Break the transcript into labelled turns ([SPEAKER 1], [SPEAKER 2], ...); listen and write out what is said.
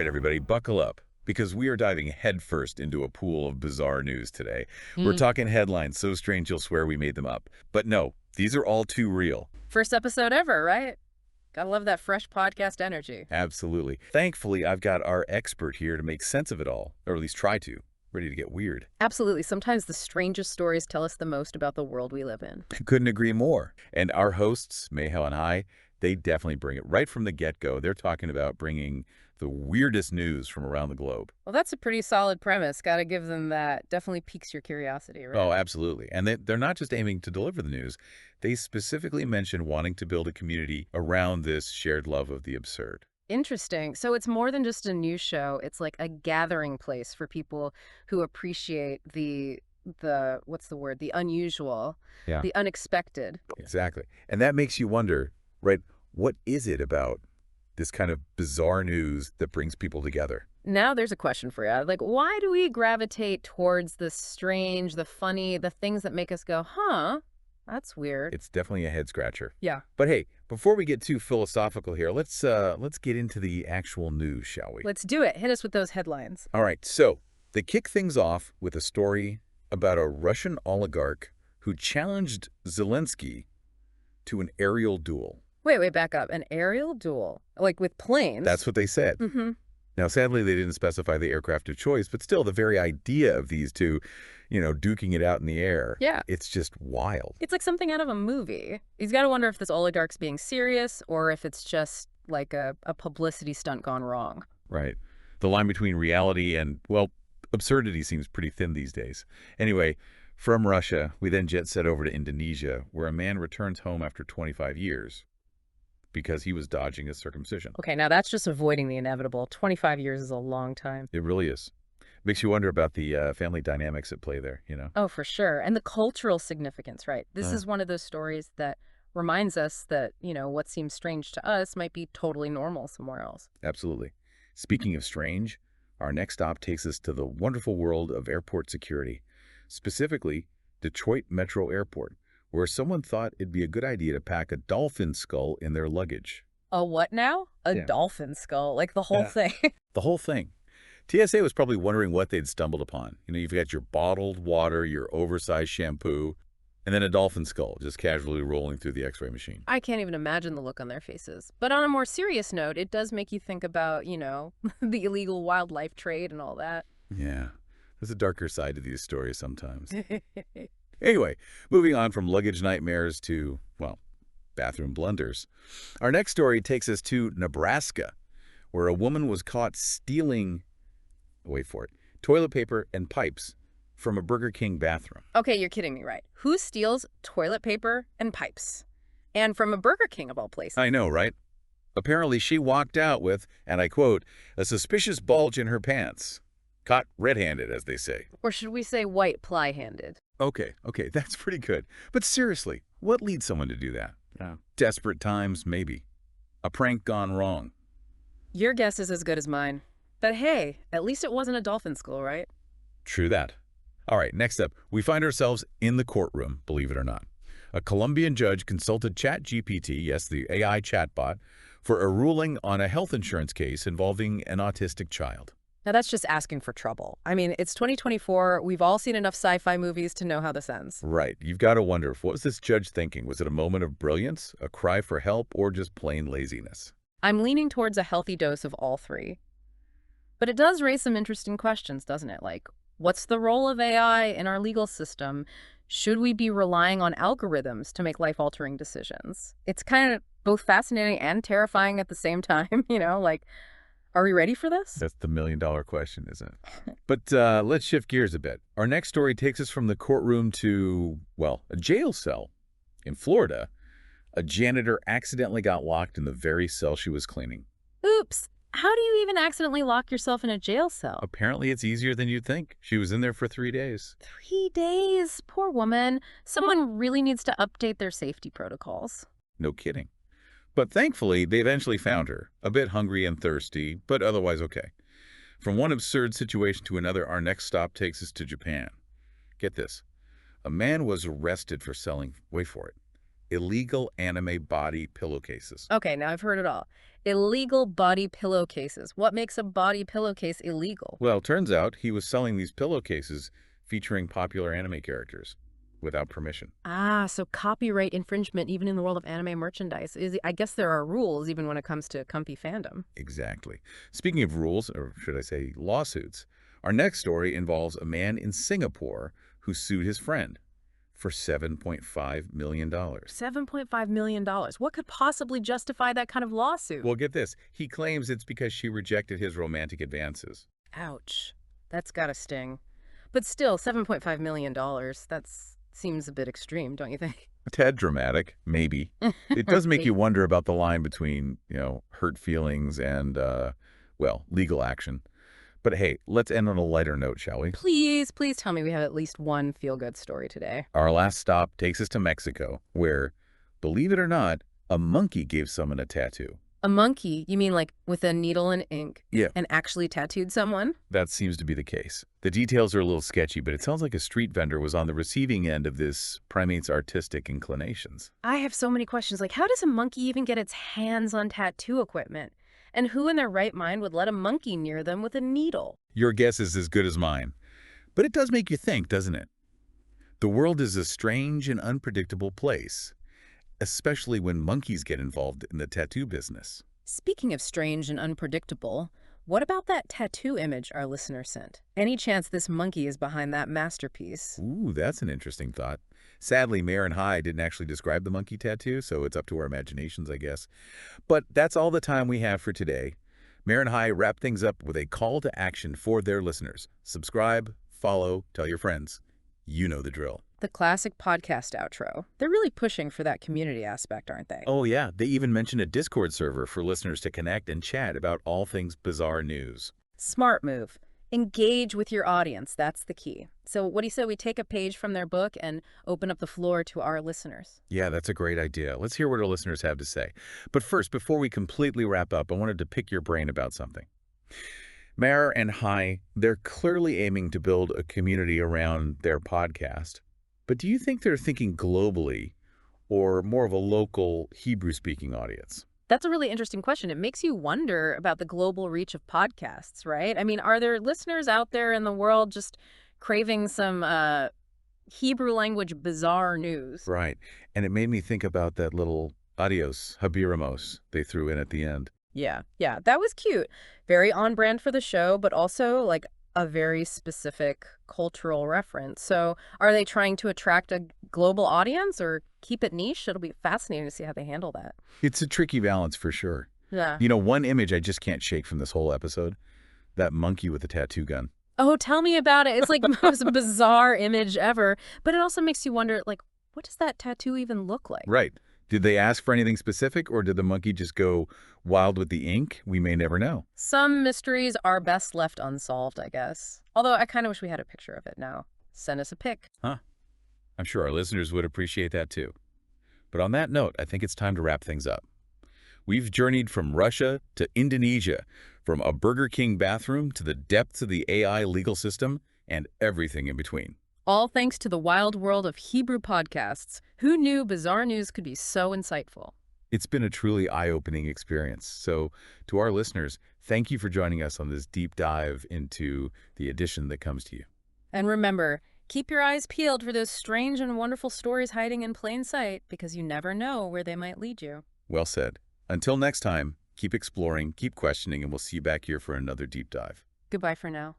[SPEAKER 1] right, everybody, buckle up, because we are diving headfirst into a pool of bizarre news today. We're
[SPEAKER 2] Mm.
[SPEAKER 1] talking headlines so strange you'll swear we made them up. But no, these are all too real.
[SPEAKER 2] First episode ever, right? Gotta love that fresh podcast energy.
[SPEAKER 1] Absolutely. Thankfully, I've got our expert here to make sense of it all, or at least try to. Ready to get weird.
[SPEAKER 2] Absolutely. Sometimes the strangest stories tell us the most about the world we live in.
[SPEAKER 1] Couldn't agree more. And our hosts, Mayhel and I, they definitely bring it right from the get-go. They're talking about bringing the weirdest news from around the globe.
[SPEAKER 2] Well, that's a pretty solid premise. Gotta give them that. Definitely piques your curiosity, right?
[SPEAKER 1] Oh, absolutely. And they're not just aiming to deliver the news. They specifically mention wanting to build a community around this shared love of the absurd.
[SPEAKER 2] Interesting. So it's more than just a news show. It's like a gathering place for people who appreciate the what's the word? The unusual,
[SPEAKER 1] Yeah.
[SPEAKER 2] the unexpected.
[SPEAKER 1] Exactly. And that makes you wonder, right, what is it about this kind of bizarre news that brings people together?
[SPEAKER 2] Now there's a question for you. Like, why do we gravitate towards the strange, the funny, the things that make us go, huh, that's weird?
[SPEAKER 1] It's definitely a head scratcher.
[SPEAKER 2] Yeah.
[SPEAKER 1] But hey, before we get too philosophical here, let's get into the actual news, shall we?
[SPEAKER 2] Let's do it. Hit us with those headlines.
[SPEAKER 1] All right. So, they kick things off with a story about a Russian oligarch who challenged Zelensky to an aerial duel.
[SPEAKER 2] Wait, back up. An aerial duel? Like with planes?
[SPEAKER 1] That's what they said.
[SPEAKER 2] Mm-hmm.
[SPEAKER 1] Now, sadly, they didn't specify the aircraft of choice, but still, the very idea of these two, duking it out in the air,
[SPEAKER 2] Yeah.
[SPEAKER 1] it's just wild.
[SPEAKER 2] It's like something out of a movie. He's got to wonder if this oligarch's being serious or if it's just like a publicity stunt gone wrong.
[SPEAKER 1] Right. The line between reality and, well, absurdity seems pretty thin these days. Anyway, from Russia, we then jet set over to Indonesia, where a man returns home after 25 years because he was dodging a circumcision.
[SPEAKER 2] Okay, now that's just avoiding the inevitable. 25 years is a long time.
[SPEAKER 1] It really is. Makes you wonder about the family dynamics at play there,
[SPEAKER 2] Oh, for sure. And the cultural significance, right? This is one of those stories that reminds us that, what seems strange to us might be totally normal somewhere else.
[SPEAKER 1] Absolutely. Speaking of strange, our next stop takes us to the wonderful world of airport security, specifically Detroit Metro Airport, where someone thought it'd be a good idea to pack a dolphin skull in their luggage.
[SPEAKER 2] A what now? A
[SPEAKER 1] Yeah.
[SPEAKER 2] dolphin skull, like the whole
[SPEAKER 1] Yeah.
[SPEAKER 2] thing.
[SPEAKER 1] The whole thing. TSA was probably wondering what they'd stumbled upon. You've got your bottled water, your oversized shampoo, and then a dolphin skull just casually rolling through the X-ray machine.
[SPEAKER 2] I can't even imagine the look on their faces. But on a more serious note, it does make you think about, the illegal wildlife trade and all that.
[SPEAKER 1] Yeah, there's a darker side to these stories sometimes. Anyway, moving on from luggage nightmares to, well, bathroom blunders. Our next story takes us to Nebraska, where a woman was caught stealing, wait for it, toilet paper and pipes from a Burger King bathroom.
[SPEAKER 2] Okay, you're kidding me, right? Who steals toilet paper and pipes? And from a Burger King of all places.
[SPEAKER 1] I know, right? Apparently she walked out with, and I quote, a suspicious bulge in her pants. Caught red-handed, as they say.
[SPEAKER 2] Or should we say white ply-handed?
[SPEAKER 1] Okay, that's pretty good. But seriously, what leads someone to do that? Desperate times, maybe. A prank gone wrong.
[SPEAKER 2] Your guess is as good as mine. But hey, at least it wasn't a dolphin skull, right?
[SPEAKER 1] True that. All right, next up, we find ourselves in the courtroom, believe it or not. A Colombian judge consulted ChatGPT, yes, the AI chatbot, for a ruling on a health insurance case involving an autistic child.
[SPEAKER 2] Now that's just asking for trouble. I mean, it's 2024. We've all seen enough sci-fi movies to know how this ends.
[SPEAKER 1] Right. You've got to wonder, what was this judge thinking? Was it a moment of brilliance, a cry for help, or just plain laziness?
[SPEAKER 2] I'm leaning towards a healthy dose of all three. But it does raise some interesting questions, doesn't it? Like, what's the role of AI in our legal system? Should we be relying on algorithms to make life-altering decisions? It's kind of both fascinating and terrifying at the same time, are we ready for this?
[SPEAKER 1] That's the million-dollar question, isn't it? But let's shift gears a bit. Our next story takes us from the courtroom to, well, a jail cell. In Florida, a janitor accidentally got locked in the very cell she was cleaning.
[SPEAKER 2] Oops. How do you even accidentally lock yourself in a jail cell?
[SPEAKER 1] Apparently, it's easier than you'd think. She was in there for 3 days.
[SPEAKER 2] 3 days? Poor woman. Someone really needs to update their safety protocols.
[SPEAKER 1] No kidding. But thankfully, they eventually found her, a bit hungry and thirsty, but otherwise okay. From one absurd situation to another, our next stop takes us to Japan. Get this. A man was arrested for selling, wait for it, illegal anime body pillowcases.
[SPEAKER 2] Okay, now I've heard it all. Illegal body pillowcases. What makes a body pillowcase illegal?
[SPEAKER 1] Well, turns out he was selling these pillowcases featuring popular anime characters without permission.
[SPEAKER 2] Ah, so copyright infringement even in the world of anime merchandise. I guess there are rules even when it comes to comfy fandom.
[SPEAKER 1] Exactly. Speaking of rules, or should I say lawsuits, our next story involves a man in Singapore who sued his friend for $7.5 million.
[SPEAKER 2] $7.5 million. What could possibly justify that kind of lawsuit?
[SPEAKER 1] Well, get this. He claims it's because she rejected his romantic advances.
[SPEAKER 2] Ouch. That's gotta sting. But still, $7.5 million. That seems a bit extreme, don't you think?
[SPEAKER 1] A tad dramatic, maybe. It does make you wonder about the line between, hurt feelings and, legal action. But hey, let's end on a lighter note, shall we?
[SPEAKER 2] Please tell me we have at least one feel-good story today.
[SPEAKER 1] Our last stop takes us to Mexico, where, believe it or not, a monkey gave someone a tattoo.
[SPEAKER 2] A monkey? You mean like with a needle and ink?
[SPEAKER 1] Yeah.
[SPEAKER 2] And actually tattooed someone?
[SPEAKER 1] That seems to be the case. The details are a little sketchy, but it sounds like a street vendor was on the receiving end of this primate's artistic inclinations.
[SPEAKER 2] I have so many questions. Like, how does a monkey even get its hands on tattoo equipment? And who in their right mind would let a monkey near them with a needle?
[SPEAKER 1] Your guess is as good as mine. But it does make you think, doesn't it? The world is a strange and unpredictable place, especially when monkeys get involved in the tattoo business.
[SPEAKER 2] Speaking of strange and unpredictable, what about that tattoo image our listener sent? Any chance this monkey is behind that masterpiece?
[SPEAKER 1] Ooh, that's an interesting thought. Sadly, Mayor and High didn't actually describe the monkey tattoo, so it's up to our imaginations, I guess. But that's all the time we have for today. Mayor and High wrap things up with a call to action for their listeners. Subscribe, follow, tell your friends. You know the drill.
[SPEAKER 2] The classic podcast outro. They're really pushing for that community aspect, aren't they?
[SPEAKER 1] Oh yeah, they even mentioned a Discord server for listeners to connect and chat about all things bizarre news.
[SPEAKER 2] Smart move. Engage with your audience. That's the key. So what do you say we take a page from their book and open up the floor to our listeners?
[SPEAKER 1] Yeah, that's a great idea. Let's hear what our listeners have to say. But first, before we completely wrap up, I wanted to pick your brain about something. Mayor and High, they're clearly aiming to build a community around their podcast. But do you think they're thinking globally or more of a local Hebrew-speaking audience?
[SPEAKER 2] That's a really interesting question. It makes you wonder about the global reach of podcasts, right? I mean, are there listeners out there in the world just craving some Hebrew language bizarre news?
[SPEAKER 1] Right. And it made me think about that little adios, habiramos they threw in at the end.
[SPEAKER 2] Yeah, that was cute. Very on brand for the show, but also like a very specific cultural reference. So are they trying to attract a global audience or keep it niche? It'll be fascinating to see how they handle that.
[SPEAKER 1] It's a tricky balance for sure.
[SPEAKER 2] Yeah.
[SPEAKER 1] One image I just can't shake from this whole episode, that monkey with the tattoo gun.
[SPEAKER 2] Oh, tell me about it. It's like the most bizarre image ever. But it also makes you wonder, like, what does that tattoo even look like?
[SPEAKER 1] Right. Did they ask for anything specific, or did the monkey just go wild with the ink? We may never know.
[SPEAKER 2] Some mysteries are best left unsolved, I guess. Although I kind of wish we had a picture of it now. Send us a pic.
[SPEAKER 1] Huh. I'm sure our listeners would appreciate that too. But on that note, I think it's time to wrap things up. We've journeyed from Russia to Indonesia, from a Burger King bathroom to the depths of the AI legal system, and everything in between.
[SPEAKER 2] All thanks to the wild world of Hebrew podcasts. Who knew bizarre news could be so insightful?
[SPEAKER 1] It's been a truly eye-opening experience. So to our listeners, thank you for joining us on this deep dive into the edition that comes to you.
[SPEAKER 2] And remember, keep your eyes peeled for those strange and wonderful stories hiding in plain sight, because you never know where they might lead you.
[SPEAKER 1] Well said. Until next time, keep exploring, keep questioning, and we'll see you back here for another deep dive.
[SPEAKER 2] Goodbye for now.